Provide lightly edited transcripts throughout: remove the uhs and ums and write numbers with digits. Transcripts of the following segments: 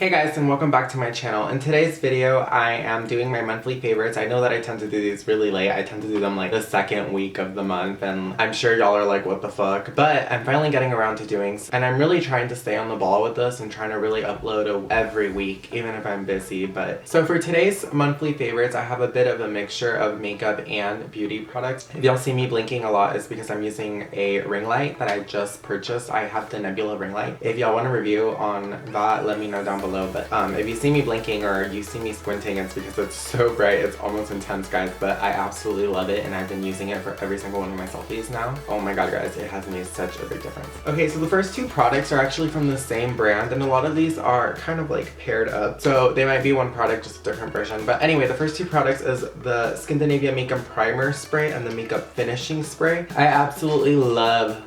Hey guys, and welcome back to my channel. In today's video, I am doing my monthly favorites. I know that I tend to do these really late. I tend to do them like the second week of the month, and I'm sure y'all are like, what the fuck? But I'm finally getting around to doing, and I'm really trying to stay on the ball with this and trying to really upload every week, even if I'm busy. But so for today's monthly favorites, I have a bit of a mixture of makeup and beauty products. If y'all see me blinking a lot, it's because I'm using a ring light that I just purchased. I have the Nebula ring light. If y'all want a review on that, let me know down below. But if you see me blinking or you see me squinting, it's because it's so bright. It's almost intense, guys, but I absolutely love it, and I've been using it for every single one of my selfies now. Oh my god, guys, it has made such a big difference. Okay, so the first two products are actually from the same brand, and a lot of these are kind of like paired up, so they might be one product, just a different version. But anyway, the first two products is the Skindinavia Makeup Primer Spray and the Makeup Finishing Spray. I absolutely love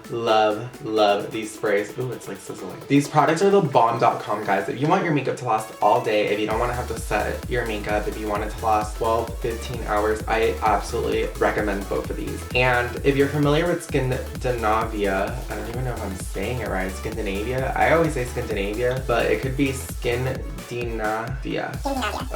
these sprays. Ooh, it's like sizzling. These products are the bomb.com, guys. If you want your makeup to last all day, if you don't want to have to set your makeup, if you want it to last 12-15 hours, I absolutely recommend both of these. And if you're familiar with Skindinavia, I don't even know if I'm saying it right, Skindinavia? I always say Skindinavia, but it could be Skindinavia.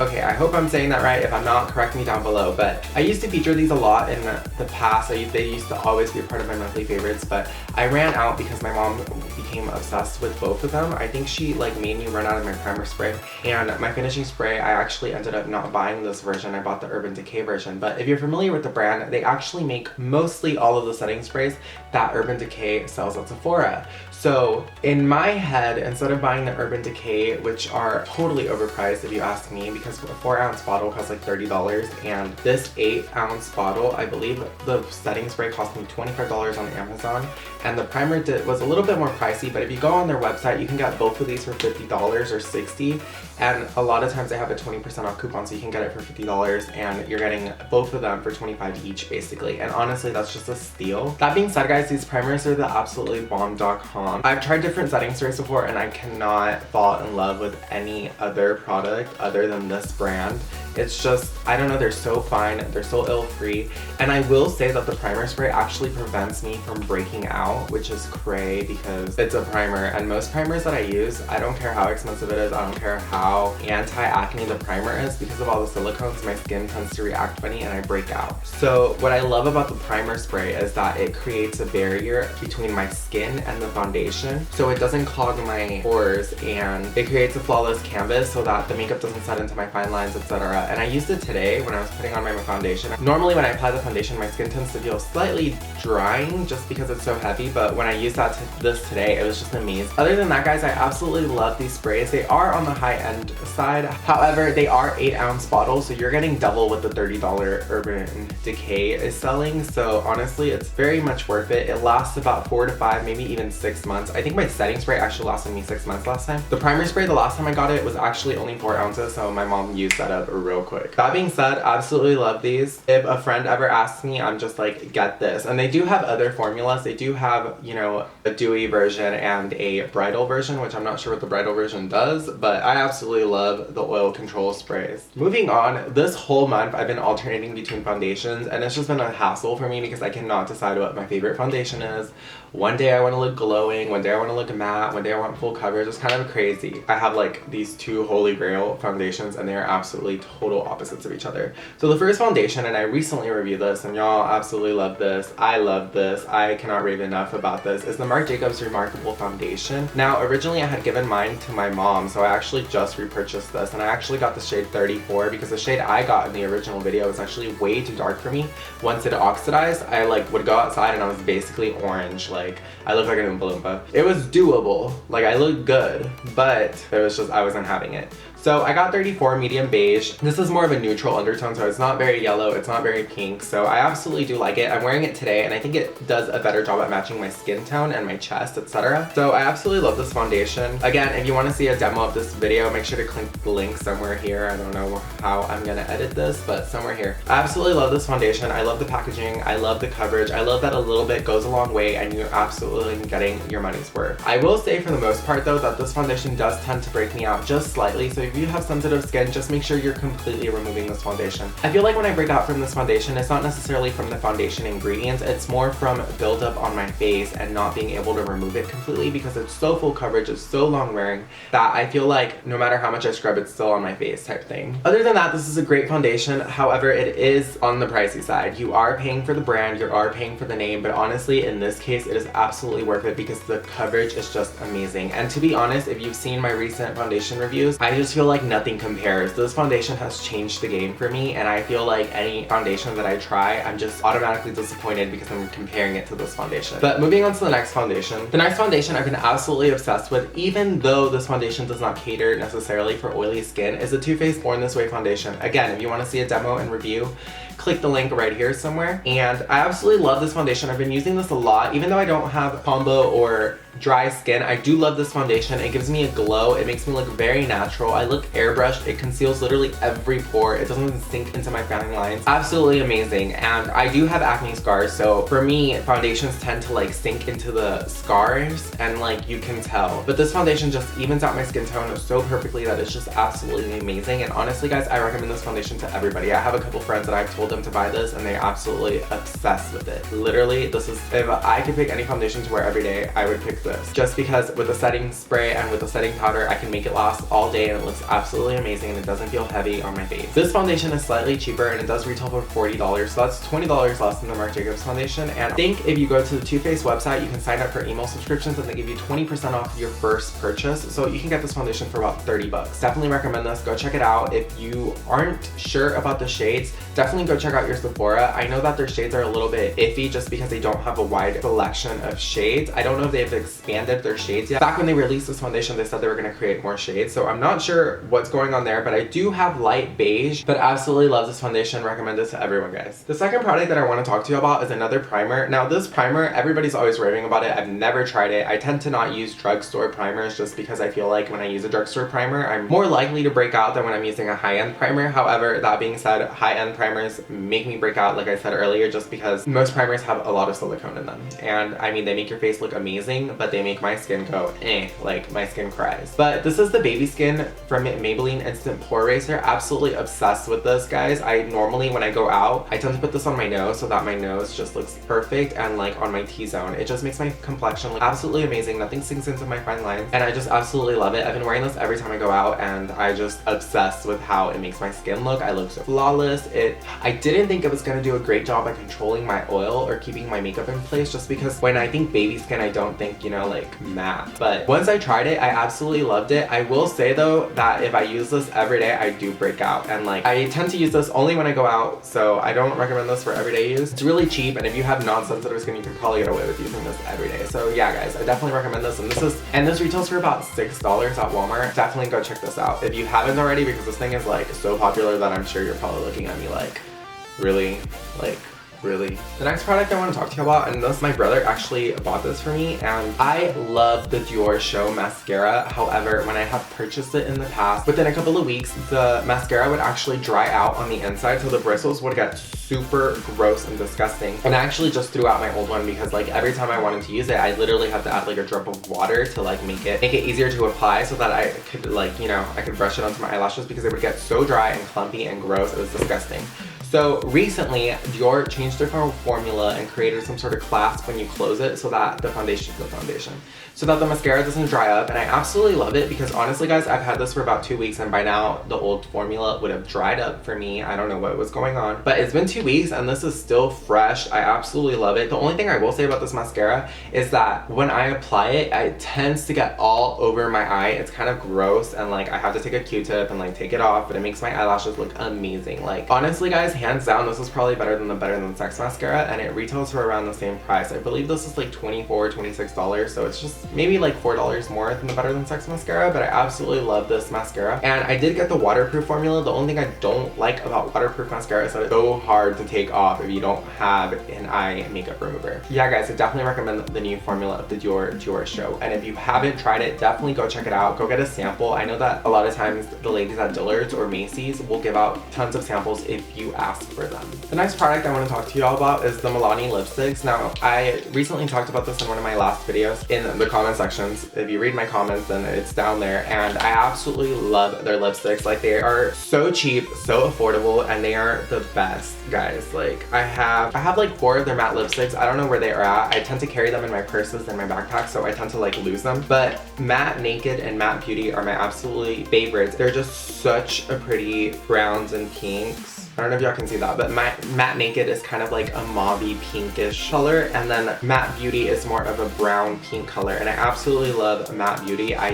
Okay, I hope I'm saying that right. If I'm not, correct me down below. But I used to feature these a lot in the past. They used to always be a part of my monthly favorites, but I ran out because my mom became obsessed with both of them. I think she like made me run out of my primer spray. And my finishing spray, I actually ended up not buying this version. I bought the Urban Decay version. But if you're familiar with the brand, they actually make mostly all of the setting sprays that Urban Decay sells at Sephora. So in my head, instead of buying the Urban Decay, which are totally overpriced if you ask me, because a 4-ounce bottle costs like $30, and this 8-ounce bottle, I believe the setting spray cost me $25 on Amazon, and the primer was a little bit more pricey. But if you go on their website, you can get both of these for $50 or $60, and a lot of times they have a 20% off coupon, so you can get it for $50, and you're getting both of them for $25 each, basically. And honestly, that's just a steal. That being said, guys, these primers are the absolutely bomb.com. I've tried different setting sprays before, and I cannot fall in love with any other product other than this brand. It's just, I don't know, they're so fine, they're so ill-free. And I will say that the primer spray actually prevents me from breaking out, which is cray because it's a primer. And most primers that I use, I don't care how expensive it is, I don't care how anti-acne the primer is, because of all the silicones, my skin tends to react funny and I break out. So what I love about the primer spray is that it creates a barrier between my skin and the foundation, so it doesn't clog my pores, and it creates a flawless canvas so that the makeup doesn't set into my fine lines, etc. And I used it today when I was putting on my foundation. Normally when I apply the foundation, my skin tends to feel slightly drying just because it's so heavy, but when I used this today, it was just amazing. Other than that, guys, I absolutely love these sprays. They are on the high-end side. However, they are 8-ounce bottles, so you're getting double what the $30 Urban Decay is selling. So honestly, it's very much worth it. It lasts about 4 to 5, maybe even 6 months. I think my setting spray actually lasted me 6 months last time. The primer spray, the last time I got it, was actually only 4 ounces, so my mom used that up real quick. That being said, absolutely love these. If a friend ever asks me, I'm just like, get this. And they do have other formulas. They do have, you know, a dewy version and a bridal version, which I'm not sure what the bridal version does, but I absolutely love the oil control sprays. Moving on, this whole month I've been alternating between foundations, and it's just been a hassle for me because I cannot decide what my favorite foundation is. One day I want to look glowing, one day I want to look matte, one day I want full coverage. It's kind of crazy. I have like these two holy grail foundations, and they are absolutely total opposites of each other. So the first foundation, and I recently reviewed this, and y'all absolutely love this. I love this. I cannot rave enough about this. Is the Marc Jacobs Remarkable Foundation. Now, originally I had given mine to my mom, so I actually just repurchased this, and I actually got the shade 34 because the shade I got in the original video was actually way too dark for me. Once it oxidized, I like would go outside and I was basically orange. Like, I looked like an Oompa Loompa. It was doable. Like, I looked good, but it was just, I wasn't having it. So I got 34 medium beige. This is more of a neutral undertone, so it's not very yellow, it's not very pink, so I absolutely do like it. I'm wearing it today, and I think it does a better job at matching my skin tone and my chest, etc. So I absolutely love this foundation. Again, if you want to see a demo of this video, make sure to click the link somewhere here. I don't know how I'm gonna edit this, but somewhere here. I absolutely love this foundation. I love the packaging, I love the coverage, I love that a little bit goes a long way, and you you're absolutely getting your money's worth. I will say for the most part though that this foundation does tend to break me out just slightly, so if you have sensitive skin, just make sure you're completely removing this foundation. I feel like when I break out from this foundation, it's not necessarily from the foundation ingredients, it's more from buildup on my face and not being able to remove it completely because it's so full coverage, it's so long wearing that I feel like no matter how much I scrub, it's still on my face type thing. Other than that, this is a great foundation. However, it is on the pricey side. You are paying for the brand, you are paying for the name, but honestly, in this case, it is absolutely worth it because the coverage is just amazing. And to be honest, if you've seen my recent foundation reviews, I just feel like nothing compares. This foundation has changed the game for me, and I feel like any foundation that I try, I'm just automatically disappointed because I'm comparing it to this foundation. But moving on to the next foundation. The next foundation I've been absolutely obsessed with, even though this foundation does not cater necessarily for oily skin, is the Too Faced Born This Way foundation. Again, if you want to see a demo and review, click the link right here somewhere. And I absolutely love this foundation. I've been using this a lot. Even though I don't have combo or dry skin, I do love this foundation. It gives me a glow. It makes me look very natural. I look airbrushed. It conceals literally every pore. It doesn't even sink into my fine lines. Absolutely amazing. And I do have acne scars, so for me, foundations tend to like sink into the scars and like you can tell. But this foundation just evens out my skin tone so perfectly that it's just absolutely amazing. And honestly guys, I recommend this foundation to everybody. I have a couple friends that I've told them to buy this and they're absolutely obsessed with it. Literally, this is, if I could pick any foundation to wear every day, I would pick this. Just because with the setting spray and with the setting powder, I can make it last all day and it looks absolutely amazing and it doesn't feel heavy on my face. This foundation is slightly cheaper and it does retail for $40, so that's $20 less than the Marc Jacobs foundation. And I think if you go to the Too Faced website, you can sign up for email subscriptions and they give you 20% off your first purchase. So you can get this foundation for about 30 bucks. Definitely recommend this. Go check it out. If you aren't sure about the shades, definitely go check out your Sephora. I know that their shades are a little bit iffy just because they don't have a wide selection of shades. I don't know if they've expanded their shades yet. Back when they released this foundation, they said they were going to create more shades, so I'm not sure what's going on there, but I do have light beige, but absolutely love this foundation. Recommend it to everyone, guys. The second product that I want to talk to you about is another primer. Now this primer, everybody's always raving about it. I've never tried it. I tend to not use drugstore primers just because I feel like when I use a drugstore primer, I'm more likely to break out than when I'm using a high-end primer. However, that being said, high-end primers make me break out, like I said earlier, just because most primers have a lot of silicone in them. And I mean, they make your face look amazing, but they make my skin go like my skin cries. But this is the Baby Skin from Maybelline Instant Pore Eraser. Absolutely obsessed with this, guys. I normally, when I go out, I tend to put this on my nose so that my nose just looks perfect and like on my T-zone. It just makes my complexion look absolutely amazing. Nothing sinks into my fine lines and I just absolutely love it. I've been wearing this every time I go out and I just obsessed with how it makes my skin look. I look so flawless. I didn't think it was gonna do a great job at controlling my oil or keeping my makeup in place, just because when I think baby skin, I don't think, you know, like matte. But once I tried it, I absolutely loved it. I will say though that if I use this every day, I do break out, and like I tend to use this only when I go out, so I don't recommend this for everyday use. It's really cheap, and if you have non-sensitive skin, you can probably get away with using this every day. So yeah guys, I definitely recommend this, and this retails for about $6 at Walmart. Definitely go check this out if you haven't already, because this thing is like so popular that I'm sure you're probably looking at me like, really? Like, really? The next product I want to talk to you about, and this, my brother actually bought this for me, and I love the Dior Show mascara. However, when I have purchased it in the past, within a couple of weeks, the mascara would actually dry out on the inside, so the bristles would get super gross and disgusting. And I actually just threw out my old one because like every time I wanted to use it, I literally had to add like a drop of water to like make it easier to apply so that I could like, you know, I could brush it onto my eyelashes because it would get so dry and clumpy and gross. It was disgusting. So recently, Dior changed their formula and created some sort of clasp when you close it so that the foundation, so that the mascara doesn't dry up, and I absolutely love it because honestly guys, I've had this for about 2 weeks and by now the old formula would have dried up for me. I don't know what was going on, but it's been 2 weeks and this is still fresh. I absolutely love it. The only thing I will say about this mascara is that when I apply it, it tends to get all over my eye. It's kind of gross and like I have to take a Q-tip and like take it off, but it makes my eyelashes look amazing. Like honestly guys, hands down, this is probably better than the Better Than Sex mascara, and it retails for around the same price. I believe this is like $24, $26, so it's just maybe like $4 more than the Better Than Sex mascara, but I absolutely love this mascara. And I did get the waterproof formula. The only thing I don't like about waterproof mascara is that it's so hard to take off if you don't have an eye makeup remover. Yeah guys, I definitely recommend the new formula of the Dior Show, and if you haven't tried it, definitely go check it out. Go get a sample. I know that a lot of times the ladies at Dillard's or Macy's will give out tons of samples if you ask ask for them. The next product I want to talk to you all about is the Milani lipsticks. Now, I recently talked about this in one of my last videos in the comment sections. If you read my comments, then it's down there, and I absolutely love their lipsticks. Like, they are so cheap, so affordable, and they are the best, guys. Like, I have like 4 of their matte lipsticks. I don't know where they are at. I tend to carry them in my purses and my backpack, so I tend to like lose them. But Matte Naked and Matte Beauty are my absolutely favorites. They're just such a pretty browns and pinks. I don't know if y'all can see that, but Matte Naked is kind of like a mauvey pinkish color, and then Matte Beauty is more of a brown pink color, and I absolutely love Matte Beauty. I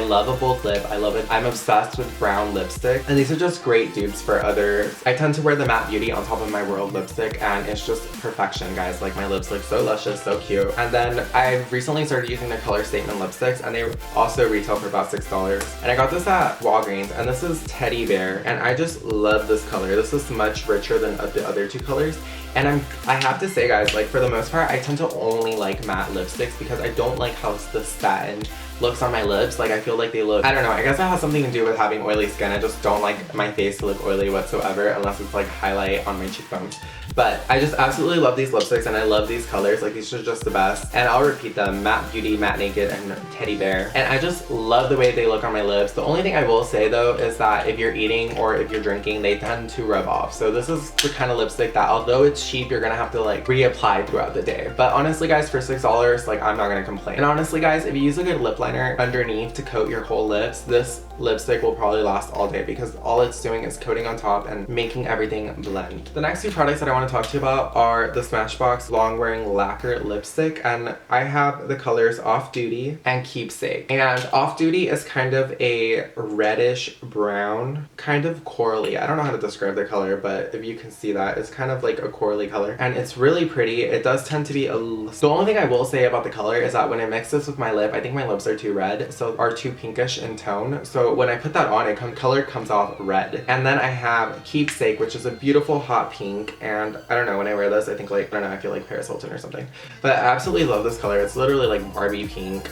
love a bold lip. I love it. I'm obsessed with brown lipstick, and these are just great dupes for others. I tend to wear the Matte Beauty on top of my World lipstick, and it's just perfection, guys. Like, my lips look so luscious, so cute. And then I've recently started using their Color Statement lipsticks, and they also retail for about $6. And I got this at Walgreens, and this is Teddy Bear, and I just love this color. This is much richer than the other 2 colors, and I have to say, guys, like, for the most part I tend to only like matte lipsticks because I don't like how the satin looks on my lips. Like, I feel like they look, I don't know, I guess that has something to do with having oily skin. I just don't like my face to look oily whatsoever unless it's like highlight on my cheekbones. But I just absolutely love these lipsticks, and I love these colors. Like, these are just the best. And I'll repeat them: Matte Beauty, Matte Naked, and Teddy Bear. And I just love the way they look on my lips. The only thing I will say though is that if you're eating or if you're drinking, they tend to rub off. So this is the kind of lipstick that, although it's cheap, you're gonna have to like reapply throughout the day. But honestly, guys, for $6, like, I'm not gonna complain. And honestly, guys, if you use a good lip liner underneath to coat your whole lips, this lipstick will probably last all day because all it's doing is coating on top and making everything blend. The next 2 products that I want to talk to you about are the Smashbox Long-Wearing Lacquer Lipstick, and I have the colors Off Duty and Keepsake. And Off Duty is kind of a reddish brown, kind of corally. I don't know how to describe the color, but if you can see that, it's kind of like a corally color, and it's really pretty. It does tend to be the only thing I will say about the color is that when I mix this with my lip, I think my lips are too red, so are too pinkish in tone. So when I put that on, color comes off red. And then I have Keepsake, which is a beautiful hot pink, and I don't know, when I wear this, I think like, I don't know, I feel like Paris Hilton or something. But I absolutely love this color. It's literally like Barbie pink.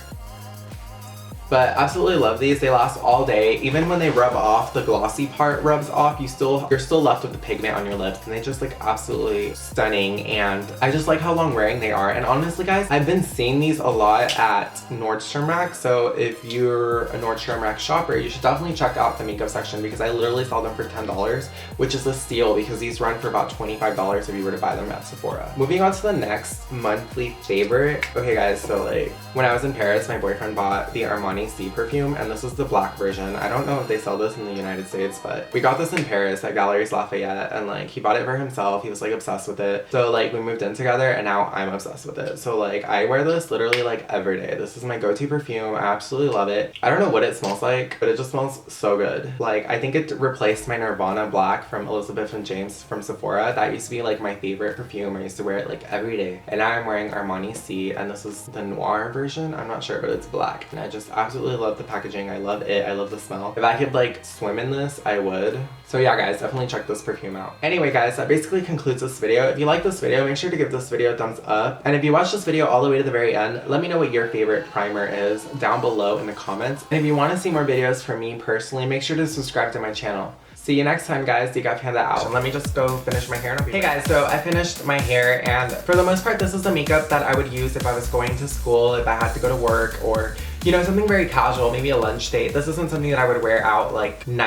But absolutely love these. They last all day. Even when they rub off, the glossy part rubs off, you're still left with the pigment on your lips, and they just look absolutely stunning. And I just like how long wearing they are. And honestly, guys, I've been seeing these a lot at Nordstrom Rack. So if you're a Nordstrom Rack shopper, you should definitely check out the makeup section because I literally sell them for $10, which is a steal because these run for about $25 if you were to buy them at Sephora. Moving on to the next monthly favorite. Okay, guys, so like, when I was in Paris, my boyfriend bought the Armani C perfume, and this is the black version. I don't know if they sell this in the United States, but we got this in Paris at Galeries Lafayette, and like, he bought it for himself. He was like obsessed with it. So like, we moved in together, and now I'm obsessed with it. So like, I wear this literally like every day. This is my go-to perfume. I absolutely love it. I don't know what it smells like, but it just smells so good. Like, I think it replaced my Nirvana Black from Elizabeth and James from Sephora. That used to be like my favorite perfume. I used to wear it like every day. And now I'm wearing Armani C, and this is the noir version. I'm not sure, but it's black. And I just absolutely love the packaging. I love it. I love the smell. If I could like swim in this, I would. So yeah, guys, definitely check this perfume out. Anyway, guys, that basically concludes this video. If you like this video, make sure to give this video a thumbs up. And if you watched this video all the way to the very end, let me know what your favorite primer is down below in the comments. And if you want to see more videos from me personally, make sure to subscribe to my channel. See you next time, guys. DGAFpanda out. Let me just go finish my hair. Hey guys, so I finished my hair, and for the most part, this is the makeup that I would use if I was going to school, if I had to go to work, or you know, something very casual, maybe a lunch date. This isn't something that I would wear out like